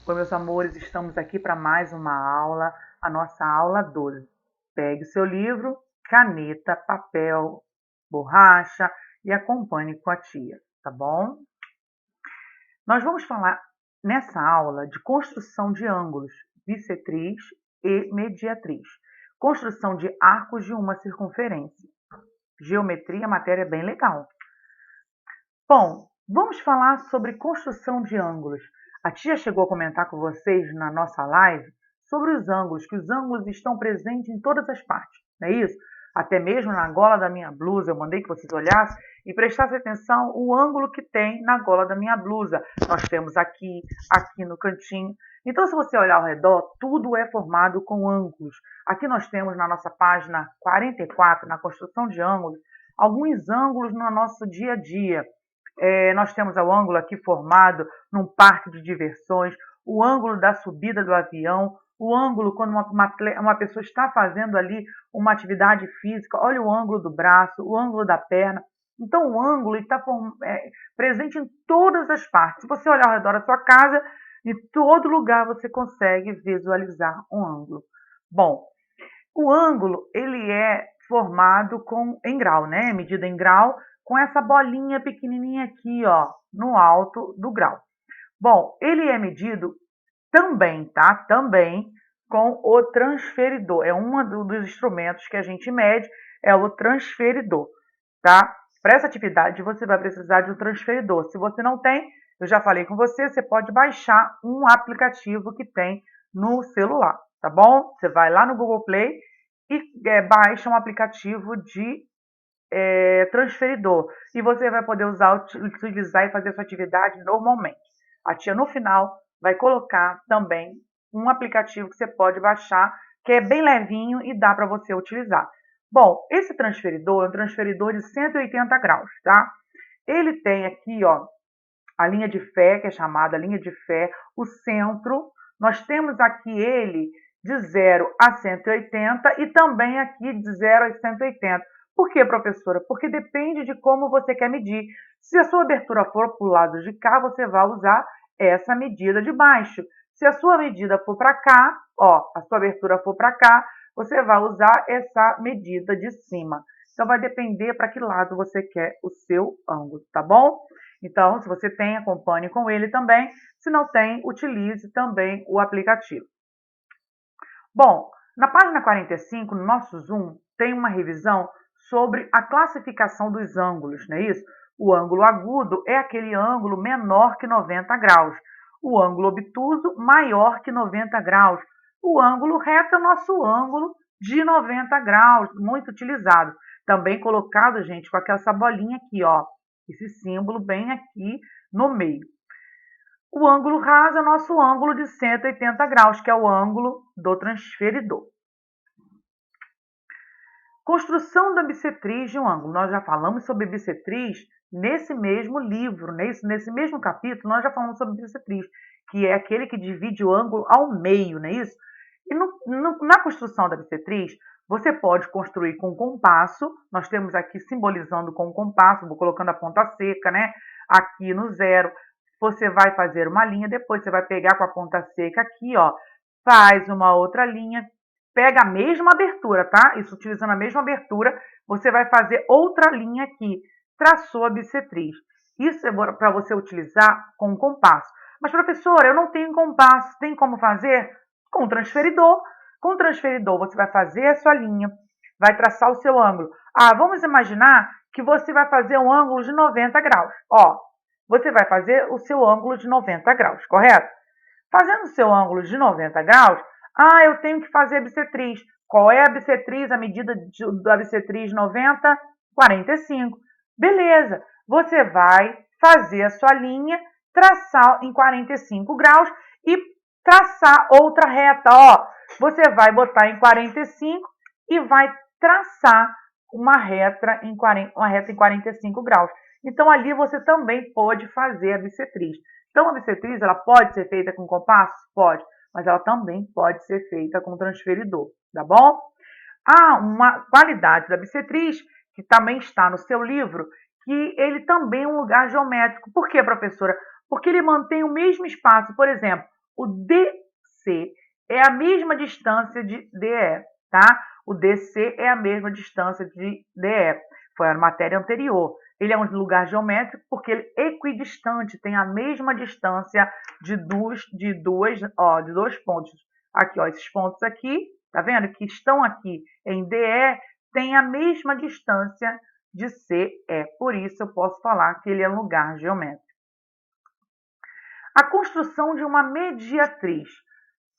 Oi, meus amores, estamos aqui para mais uma aula, a nossa aula 12. Pegue o seu livro, caneta, papel, borracha e acompanhe com a tia, tá bom? Nós vamos falar nessa aula de construção de ângulos, bissetriz e mediatriz. Construção de arcos de uma circunferência. Geometria, matéria bem legal. Bom, vamos falar sobre construção de ângulos. A tia chegou a comentar com vocês na nossa live sobre os ângulos, que os ângulos estão presentes em todas as partes, não é isso? Até mesmo na gola da minha blusa, eu mandei que vocês olhassem e prestassem atenção o ângulo que tem na gola da minha blusa. Nós temos aqui, aqui no cantinho. Então, se você olhar ao redor, tudo é formado com ângulos. Aqui nós temos na nossa página 44, na construção de ângulos, alguns ângulos no nosso dia a dia. Nós temos o ângulo aqui formado num parque de diversões, o ângulo da subida do avião, o ângulo quando uma pessoa está fazendo ali uma atividade física, olha o ângulo do braço, o ângulo da perna. Então, o ângulo está presente em todas as partes. Se você olhar ao redor da sua casa, em todo lugar você consegue visualizar um ângulo. Bom, o ângulo ele é formado em grau, né? Medida em grau, com essa bolinha pequenininha aqui, ó, no alto do grau. Bom, ele é medido também, tá? Também com o transferidor. É um dos instrumentos que a gente mede, é o transferidor, tá? Para essa atividade, você vai precisar de um transferidor. Se você não tem, eu já falei com você, você pode baixar um aplicativo que tem no celular, tá bom? Você vai lá no Google Play e baixa um aplicativo de transferidor. E você vai poder utilizar e fazer a sua atividade normalmente. A tia, no final, vai colocar também um aplicativo que você pode baixar, que é bem levinho e dá para você utilizar. Bom, esse transferidor é um transferidor de 180 graus, tá? Ele tem aqui, ó, a linha de fé, que é chamada linha de fé, o centro. Nós temos aqui ele de 0 a 180 e também aqui de 0 a 180. Por quê, professora? Porque depende de como você quer medir. Se a sua abertura for para o lado de cá, você vai usar essa medida de baixo. Se a sua medida for para cá, ó, a sua abertura for para cá, você vai usar essa medida de cima. Então, vai depender para que lado você quer o seu ângulo, tá bom? Então, se você tem, acompanhe com ele também. Se não tem, utilize também o aplicativo. Bom, na página 45, no nosso Zoom, tem uma revisão sobre a classificação dos ângulos, não é isso? O ângulo agudo é aquele ângulo menor que 90 graus. O ângulo obtuso, maior que 90 graus. O ângulo reto é o nosso ângulo de 90 graus, muito utilizado. Também colocado, gente, com essa bolinha aqui, ó. Esse símbolo bem aqui no meio. O ângulo raso é o nosso ângulo de 180 graus, que é o ângulo do transferidor. Construção da bissetriz de um ângulo. Nós já falamos sobre bissetriz nesse mesmo livro, nesse mesmo capítulo, nós já falamos sobre bissetriz, que é aquele que divide o ângulo ao meio, não é isso? E na construção da bissetriz, você pode construir com compasso. Nós temos aqui simbolizando com o compasso, vou colocando a ponta seca, né? Aqui no 0. Você vai fazer uma linha, depois você vai pegar com a ponta seca aqui, ó, faz uma outra linha, pega a mesma abertura, tá? Isso utilizando a mesma abertura, você vai fazer outra linha aqui, traçou a bissetriz. Isso é para você utilizar com compasso. Mas, professora, eu não tenho compasso, tem como fazer? Com transferidor. Com transferidor, você vai fazer a sua linha, vai traçar o seu ângulo. Vamos imaginar que você vai fazer um ângulo de 90 graus. Ó, você vai fazer o seu ângulo de 90 graus, correto? Fazendo o seu ângulo de 90 graus, eu tenho que fazer a bissetriz. Qual é a bissetriz? A medida da bissetriz 90? 45. Beleza. Você vai fazer a sua linha, traçar em 45 graus e traçar outra reta. Ó, você vai botar em 45 e vai traçar uma reta em 45 graus. Então, ali você também pode fazer a bissetriz. Então, a bissetriz ela pode ser feita com compasso? Pode, mas ela também pode ser feita com transferidor, tá bom? Há uma qualidade da bissetriz, que também está no seu livro, que ele também é um lugar geométrico. Por quê, professora? Porque ele mantém o mesmo espaço. Por exemplo, o DC é a mesma distância de DE, tá? O DC é a mesma distância de DE. Foi a matéria anterior. Ele é um lugar geométrico porque ele é equidistante, tem a mesma distância de dois pontos. Aqui, ó, esses pontos aqui, tá vendo? Que estão aqui em DE, tem a mesma distância de CE. Por isso eu posso falar que ele é um lugar geométrico. A construção de uma mediatriz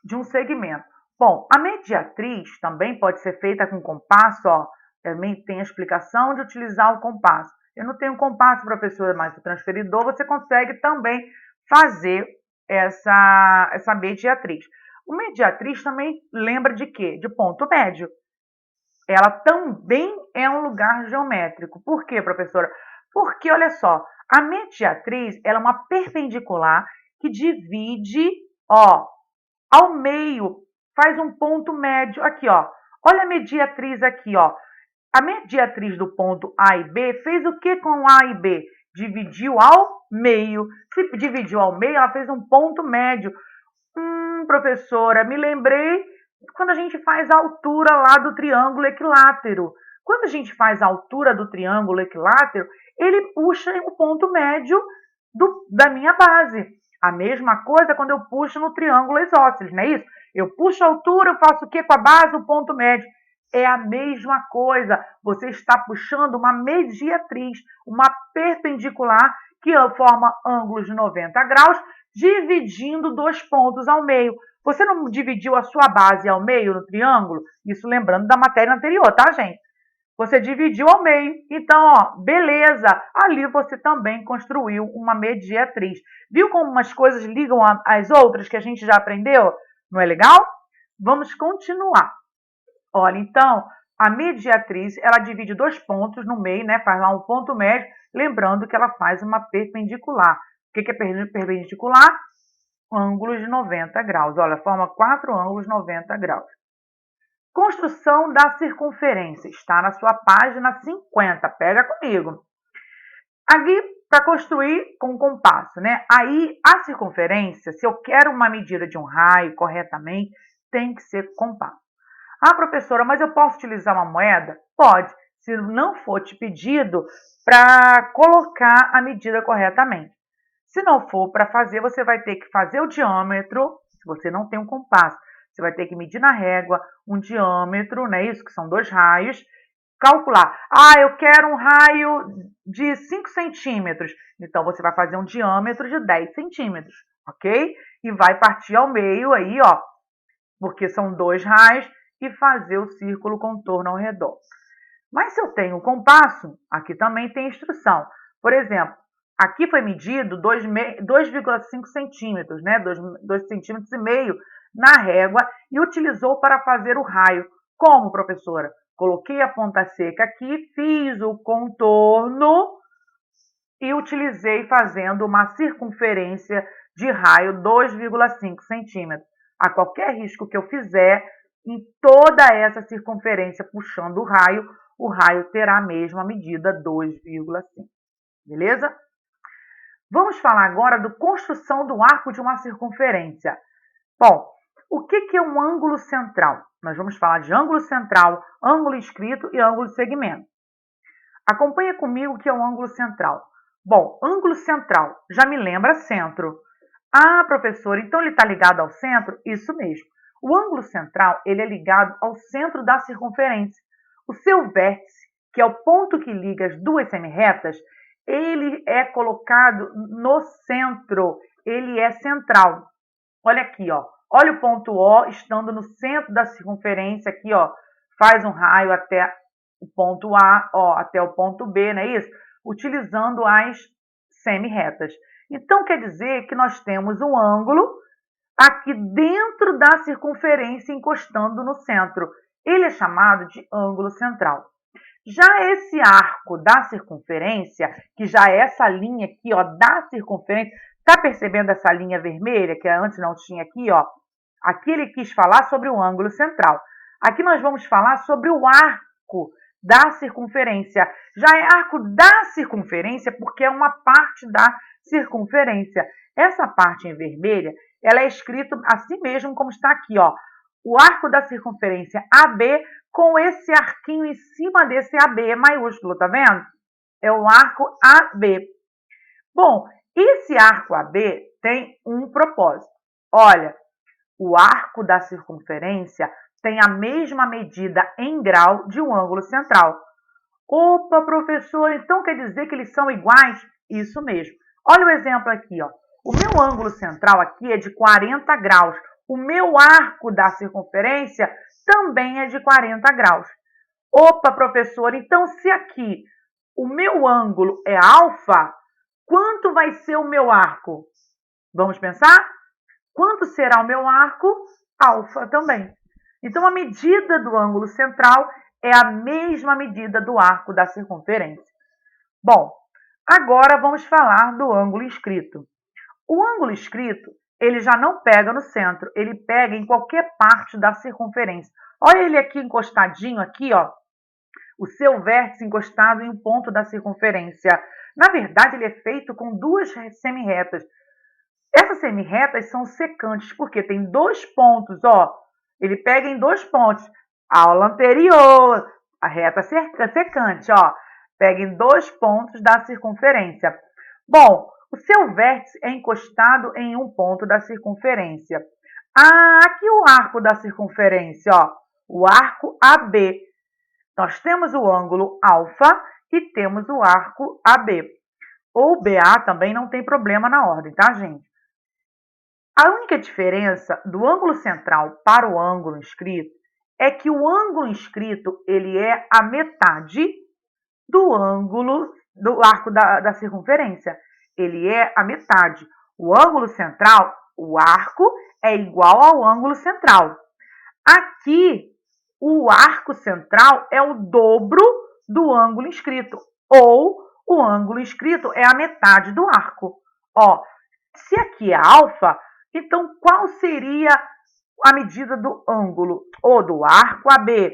de um segmento. Bom, a mediatriz também pode ser feita com compasso, ó. Também tem a explicação de utilizar o compasso. Eu não tenho compasso, professora, mas o transferidor você consegue também fazer essa mediatriz. O mediatriz também lembra de quê? De ponto médio. Ela também é um lugar geométrico. Por quê, professora? Porque, olha só, a mediatriz ela é uma perpendicular que divide, ó, ao meio, faz um ponto médio aqui, ó. Olha a mediatriz aqui, ó. A mediatriz do ponto A e B fez o que com A e B? Dividiu ao meio. Se dividiu ao meio, ela fez um ponto médio. Professora, me lembrei quando a gente faz a altura lá do triângulo equilátero. Quando a gente faz a altura do triângulo equilátero, ele puxa o ponto médio da minha base. A mesma coisa quando eu puxo no triângulo isósceles, não é isso? Eu puxo a altura, eu faço o que com a base? O ponto médio. É a mesma coisa. Você está puxando uma mediatriz, uma perpendicular que forma ângulos de 90 graus, dividindo dois pontos ao meio. Você não dividiu a sua base ao meio no triângulo? Isso lembrando da matéria anterior, tá, gente? Você dividiu ao meio. Então, ó, beleza. Ali você também construiu uma mediatriz. Viu como umas coisas ligam às outras que a gente já aprendeu? Não é legal? Vamos continuar. Olha, então, a mediatriz, ela divide dois pontos no meio, né? Faz lá um ponto médio, lembrando que ela faz uma perpendicular. O que é perpendicular? Ângulos de 90 graus. Olha, forma 4 ângulos de 90 graus. Construção da circunferência. Está na sua página 50. Pega comigo. Aqui, para construir com compasso, né? Aí, a circunferência, se eu quero uma medida de um raio corretamente, tem que ser compasso. Ah, professora, mas eu posso utilizar uma moeda? Pode, se não for te pedido para colocar a medida corretamente. Se não for para fazer, você vai ter que fazer o diâmetro, se você não tem um compasso. Você vai ter que medir na régua um diâmetro, não é isso? Que são dois raios. Calcular. Ah, eu quero um raio de 5 centímetros. Então, você vai fazer um diâmetro de 10 centímetros, ok? E vai partir ao meio aí, ó, porque são dois raios, e fazer o círculo contorno ao redor. Mas se eu tenho o compasso, aqui também tem instrução. Por exemplo, aqui foi medido 2,5 centímetros, né? 2,5 centímetros na régua e utilizou para fazer o raio. Como, professora? Coloquei a ponta seca aqui, fiz o contorno e utilizei fazendo uma circunferência de raio 2,5 centímetros. A qualquer risco que eu fizer, em toda essa circunferência puxando o raio terá a mesma medida 2,5. Beleza? Vamos falar agora da construção do arco de uma circunferência. Bom, o que é um ângulo central? Nós vamos falar de ângulo central, ângulo inscrito e ângulo de segmento. Acompanha comigo o que é um ângulo central. Bom, ângulo central, já me lembra centro. Ah, professor, então ele está ligado ao centro? Isso mesmo. O ângulo central ele é ligado ao centro da circunferência. O seu vértice, que é o ponto que liga as duas semirretas, ele é colocado no centro. Ele é central. Olha aqui, ó. Olha o ponto O estando no centro da circunferência aqui, ó. Faz um raio até o ponto A, ó, até o ponto B, não é isso? Utilizando as semirretas. Então, quer dizer que nós temos um ângulo aqui dentro da circunferência encostando no centro. Ele é chamado de ângulo central. Já esse arco da circunferência, que já é essa linha aqui, ó, da circunferência, tá percebendo essa linha vermelha que antes não tinha aqui, ó? Aqui ele quis falar sobre o ângulo central. Aqui nós vamos falar sobre o arco da circunferência. Já é arco da circunferência porque é uma parte da circunferência. Essa parte em vermelha ela é escrita assim mesmo como está aqui, ó. O arco da circunferência AB com esse arquinho em cima desse AB maiúsculo, tá vendo? É o arco AB. Bom, esse arco AB tem um propósito. Olha, o arco da circunferência tem a mesma medida em grau de um ângulo central. Opa, professor, então quer dizer que eles são iguais? Isso mesmo. Olha o exemplo aqui, ó. O meu ângulo central aqui é de 40 graus. O meu arco da circunferência também é de 40 graus. Opa, professor, então se aqui o meu ângulo é alfa, quanto vai ser o meu arco? Vamos pensar? Quanto será o meu arco? Alfa também. Então, a medida do ângulo central é a mesma medida do arco da circunferência. Bom, agora vamos falar do ângulo inscrito. O ângulo inscrito, ele já não pega no centro, ele pega em qualquer parte da circunferência. Olha ele aqui encostadinho, aqui, ó. O seu vértice encostado em um ponto da circunferência. Na verdade, ele é feito com duas semirretas. Essas semirretas são secantes, porque tem dois pontos, ó. Ele pega em dois pontos. A aula anterior, a reta secante, ó. Pega em dois pontos da circunferência. Bom, o seu vértice é encostado em um ponto da circunferência. Aqui o arco da circunferência, ó. O arco AB. Nós temos o ângulo alfa e temos o arco AB. Ou BA também não tem problema na ordem, tá, gente? A única diferença do ângulo central para o ângulo inscrito é que o ângulo inscrito ele é a metade do ângulo do arco da circunferência. Ele é a metade. O ângulo central, o arco, é igual ao ângulo central. Aqui, o arco central é o dobro do ângulo inscrito, ou o ângulo inscrito é a metade do arco. Ó, se aqui é alfa, então qual seria a medida do ângulo ou do arco AB?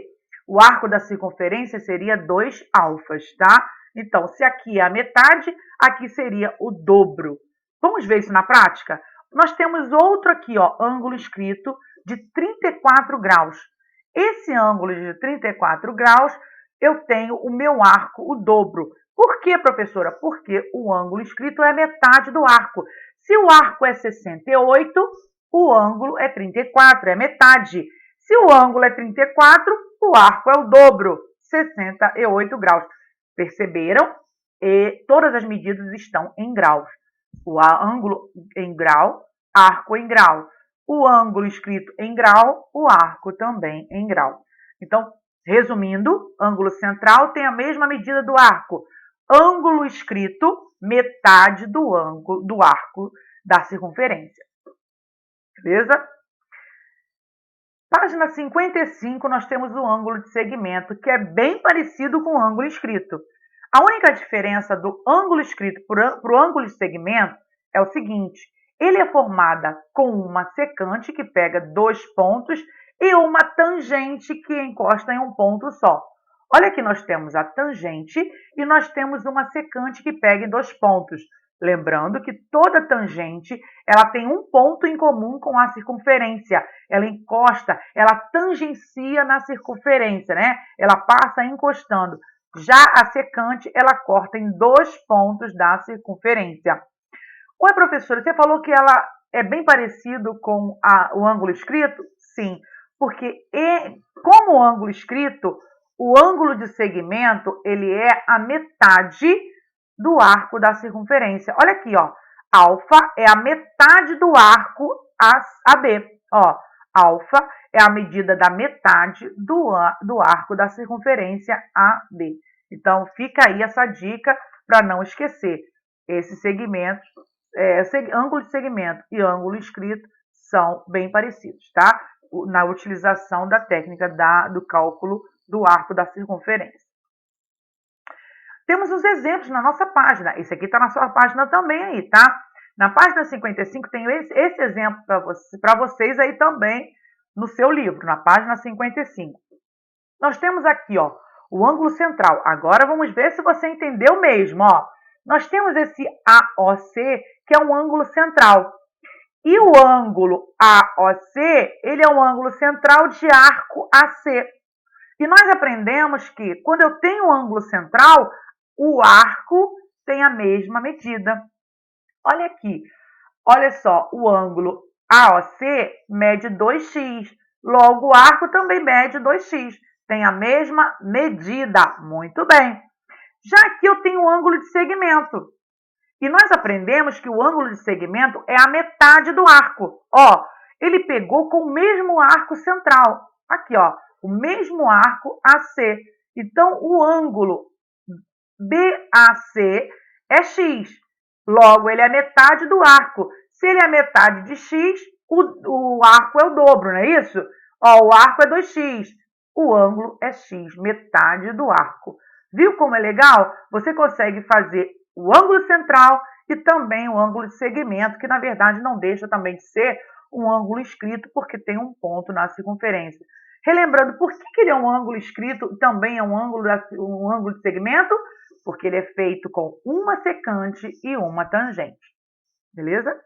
O arco da circunferência seria 2 alfas, tá? Então, se aqui é a metade, aqui seria o dobro. Vamos ver isso na prática? Nós temos outro aqui, ó, ângulo inscrito de 34 graus. Esse ângulo de 34 graus, eu tenho o meu arco, o dobro. Por quê, professora? Porque o ângulo inscrito é metade do arco. Se o arco é 68, o ângulo é 34, é metade. Se o ângulo é 34, o arco é o dobro, 68 graus. Perceberam? E todas as medidas estão em graus. O ângulo em grau, arco em grau. O ângulo inscrito em grau, o arco também em grau. Então, resumindo, ângulo central tem a mesma medida do arco. Ângulo inscrito, metade do ângulo do arco da circunferência. Beleza? Página 55, nós temos o ângulo de segmento, que é bem parecido com o ângulo inscrito. A única diferença do ângulo inscrito para o ângulo de segmento é o seguinte: ele é formado com uma secante que pega dois pontos e uma tangente que encosta em um ponto só. Olha aqui, nós temos a tangente e nós temos uma secante que pega em dois pontos. Lembrando que toda tangente ela tem um ponto em comum com a circunferência. Ela encosta, ela tangencia na circunferência, né? Ela passa encostando. Já a secante, ela corta em dois pontos da circunferência. Oi, professora, você falou que ela é bem parecido com o ângulo inscrito? Sim, porque como o ângulo inscrito, o ângulo de segmento, ele é a metade do arco da circunferência. Olha aqui, ó. Alfa é a metade do arco AB. Ó, alfa é a medida da metade do arco da circunferência AB. Então, fica aí essa dica para não esquecer. Esses segmentos, ângulo de segmento e ângulo inscrito são bem parecidos, tá? Na utilização da técnica do cálculo do arco da circunferência. Temos os exemplos na nossa página. Esse aqui está na sua página também aí, tá? Na página 55 tem esse exemplo para vocês aí também no seu livro, na página 55. Nós temos aqui, ó, o ângulo central. Agora vamos ver se você entendeu mesmo, ó. Nós temos esse AOC, que é um ângulo central. E o ângulo AOC, ele é um ângulo central de arco AC. E nós aprendemos que quando eu tenho um ângulo central, o arco tem a mesma medida. Olha aqui, olha só, o ângulo AOC mede 2x, logo o arco também mede 2x, tem a mesma medida. Muito bem. Já aqui eu tenho o ângulo de segmento. E nós aprendemos que o ângulo de segmento é a metade do arco. Ó, ele pegou com o mesmo arco central. Aqui, ó, o mesmo arco AC. Então, o ângulo BAC é x. Logo, ele é a metade do arco. Se ele é a metade de x, o arco é o dobro, não é isso? Ó, o arco é 2x. O ângulo é x, metade do arco. Viu como é legal? Você consegue fazer o ângulo central e também o ângulo de segmento, que na verdade não deixa também de ser um ângulo escrito, porque tem um ponto na circunferência. Relembrando, por que ele é um ângulo escrito e também é um ângulo de segmento? Porque ele é feito com uma secante e uma tangente. Beleza?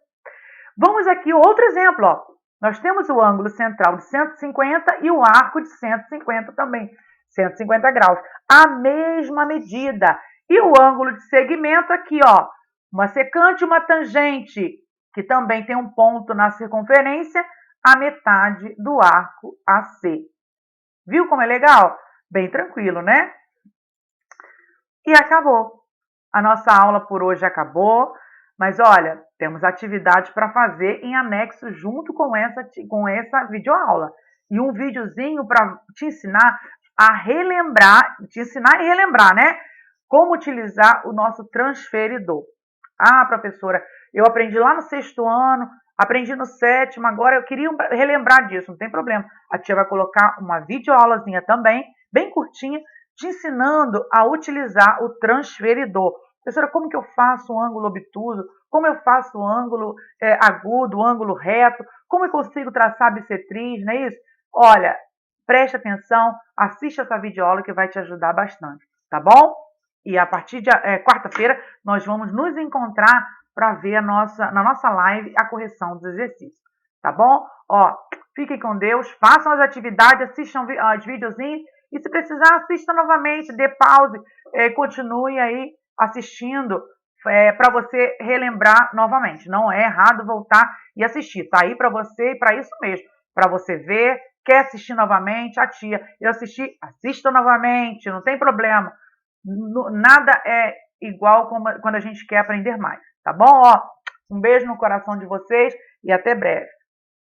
Vamos aqui outro exemplo. Ó. Nós temos o ângulo central de 150 e o arco de 150 também. 150 graus. A mesma medida. E o ângulo de segmento aqui, ó. Uma secante e uma tangente, que também tem um ponto na circunferência, a metade do arco AC. Viu como é legal? Bem tranquilo, né? E acabou. A nossa aula por hoje acabou. Mas olha, temos atividades para fazer em anexo junto com essa videoaula. E um videozinho para te ensinar a relembrar, te ensinar e relembrar, né? Como utilizar o nosso transferidor. Ah, professora, eu aprendi lá no 6º ano, aprendi no 7º, agora eu queria relembrar disso, não tem problema. A tia vai colocar uma videoaulazinha também, bem curtinha, te ensinando a utilizar o transferidor. Professora, como que eu faço um ângulo obtuso? Como eu faço o ângulo agudo, o ângulo reto? Como eu consigo traçar bissetriz, não é isso? Olha, preste atenção, assista essa videoaula que vai te ajudar bastante, tá bom? E a partir de quarta-feira nós vamos nos encontrar para ver na nossa live a correção dos exercícios, tá bom? Ó, fiquem com Deus, façam as atividades, assistam os videozinhos e se precisar assista novamente, dê pause, continue aí assistindo para você relembrar novamente. Não é errado voltar e assistir, tá aí para você e para isso mesmo, para você ver, quer assistir novamente, a tia, eu assisti, assista novamente, não tem problema. Nada é igual quando a gente quer aprender mais, tá bom? Ó, um beijo no coração de vocês e até breve.